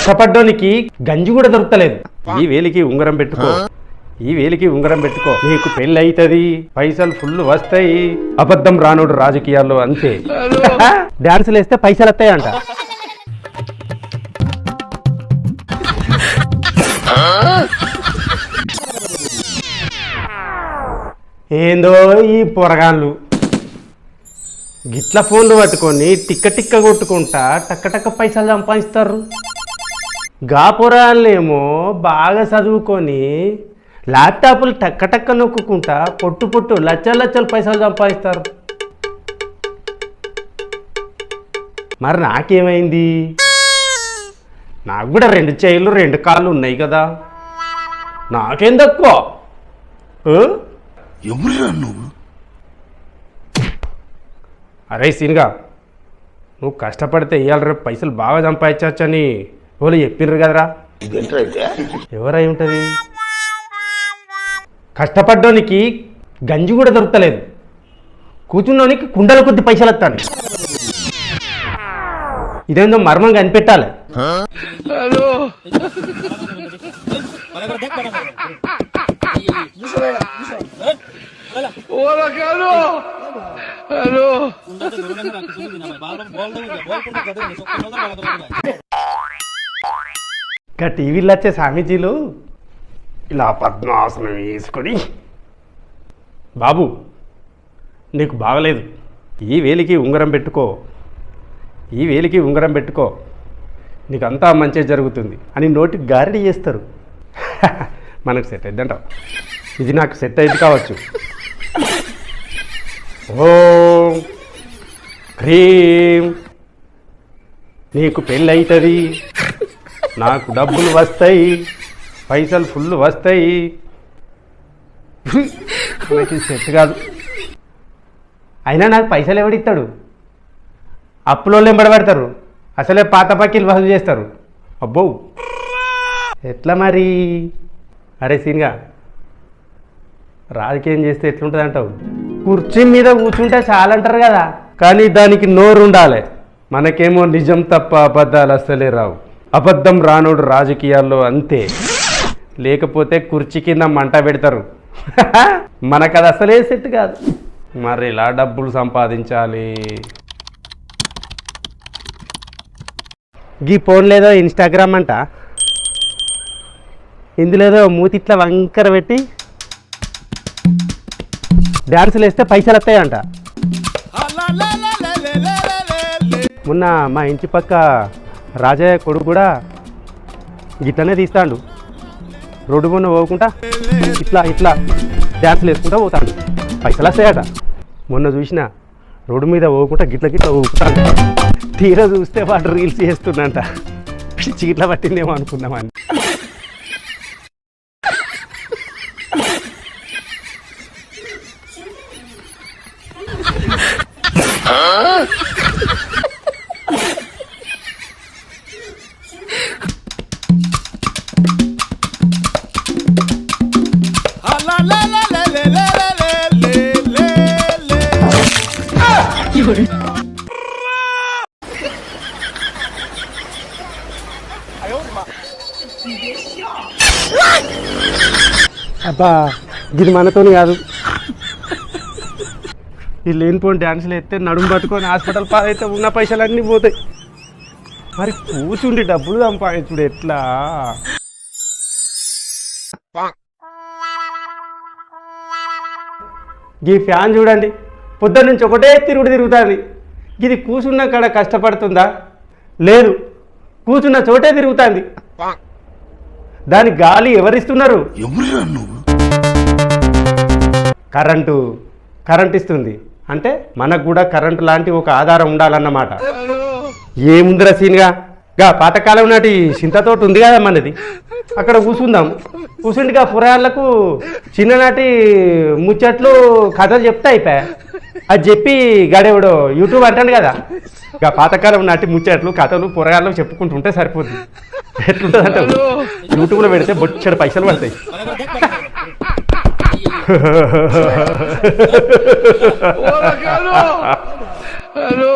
కష్టపడ్డానికి గంజి కూడా దొరకలేదు. ఈ వేలికి ఉంగరం పెట్టుకో, ఈ వేలికి ఉంగరం పెట్టుకో, నీకు పెళ్ళి అవుతుంది, పైసలు ఫుల్ వస్తాయి. అబద్ధం రానుడు రాజకీయాల్లో అంతే. డాన్సులు వేస్తే పైసలు వస్తాయంట. ఏందో ఈ పొరగాళ్ళు గిట్ల ఫోన్లు పట్టుకొని టిక్క టిక్క కొట్టుకుంటా టక్క టక్క పైసలు సంపాదిస్తారు. గా పొరగాళ్ళేమో బాగా చదువుకొని ల్యాప్టాప్లు టక్క టక్క నొక్కుంటా పొట్టు పొట్టు లచ్చలు లచ్చలు పైసలు సంపాదిస్తారు. మరి నాకేమైంది? నాకు కూడా 2 చేతులు 2 కాళ్ళు ఉన్నాయి కదా, నాకేం తక్కువ? అరే సీన్గా, నువ్వు కష్టపడితే ఇవాళ రేపు పైసలు బాగా సంపాదించవచ్చని వాళ్ళు చెప్పిండ్రు కదరా. ఎవరై ఉంటుంది? కష్టపడ్డానికి గంజి కూడా దొరకలేదు, కూర్చున్నోనికి కుండల కొద్ది పైసలు వస్తాను. ఇదేందో మర్మం కనిపెట్టాలి. ఇంకా టీవీలో వచ్చే స్వామీజీలు ఇలా పద్మాసనం వేసుకొని, బాబు నీకు బాగలేదు, ఈ వేలికి ఉంగరం పెట్టుకో, ఈ వేలికి ఉంగరం పెట్టుకో, నీకు అంతా మంచిగా జరుగుతుంది అని నోటికి గారడి చేస్తారు. మనకు సెట్ అయిద్దంటావు. ఇది నాకు సెట్ అయింది కావచ్చు. ఓం క్రీం నీకు పెళ్ళి అవుతుంది, నాకు డబ్బులు వస్తాయి, పైసలు ఫుల్ వస్తాయి. నాకు సెట్ కాదు. అయినా నాకు పైసలు ఎవడిస్తాడు? అప్పులోళ్ళు ఎంబడబడతారు, అసలే పాత పక్కీలు వసూలు చేస్తారు. అబ్బో ఎట్లా మరి? అరే సీన్గా, రాజకీయం చేస్తే ఎట్లుంటుంది అంటావు? కుర్చీ మీద కూర్చుంటే చాలంటారు కదా, కానీ దానికి నోరు ఉండాలి. మనకేమో నిజం తప్ప అబద్ధాలు అస్సలే రావు. అబద్ధం రానుడు రాజకీయాల్లో అంతే. లేకపోతే కుర్చీ కింద మంట పెడతారు. మనకు అది అసలే సెట్ కాదు. మరి ఇలా డబ్బులు సంపాదించాలి. గీ ఫోన్ లేదో ఇన్స్టాగ్రామ్ అంట, ఇందులేదో మూతిట్లా వంకర పెట్టి డాన్సులు వేస్తే పైసలు వస్తాయంట. మొన్న మా ఇంటి పక్క రాజయ్య కొడుకు కూడా గిట్లనే తీస్తాడు. రోడ్డు మొన్న పోకుండా ఇట్లా ఇట్లా డ్యాన్సులు వేసుకుంటా పోతాడు, పైసలు వస్తాయట. మొన్న చూసిన రోడ్డు మీద పోకుండా గిట్ల గిట్ల ఊపుతాడు. తీరా చూస్తే వాడు రీల్స్ చేస్తుండంట. చీట్ల పట్టిందేమో అనుకున్నామని. అబ్బా ఇది మనతోని కాదు. ఈ లేనిపోని డ్యాన్సులు ఎత్తే నడుము పట్టుకొని హాస్పిటల్ పాలైతే ఉన్న పైసలన్నీ పోతాయి. మరి కూర్చుండి డబ్బులు సంపాదించుడు ఎట్లా? ఈ ఫ్యాన్ చూడండి, పొద్దున్న నుంచి ఒకటే తిరుగుతుంది. ఇది కూర్చున్న కాడ కష్టపడుతుందా? లేదు, కూర్చున్న చోటే తిరుగుతుంది. దాని గాలి ఎవరిస్తున్నారు? కరెంట్ ఇస్తుంది. అంటే మనకు కూడా కరెంటు లాంటి ఒక ఆధారం ఉండాలన్నమాట. ఏముందిరా సీన్గా, గా పాతకాలం నాటి చింతతోట ఉంది కదా మనది, అక్కడ కూర్చుండిగా పురాణాలకు చిన్ననాటి ముచ్చట్లు కథలు చెప్తే అయిపోయా. అది చెప్పి గడేవుడు యూట్యూబ్ అంటాను కదా, ఇక పాతకాలం నాటి ముచ్చట్లు కథలు పురాణాలకు చెప్పుకుంటుంటే సరిపోద్ది. ఎట్లుంటుంది అంటే యూట్యూబ్లో పెడితే బొచ్చడు పైసలు పడతాయి. Hello.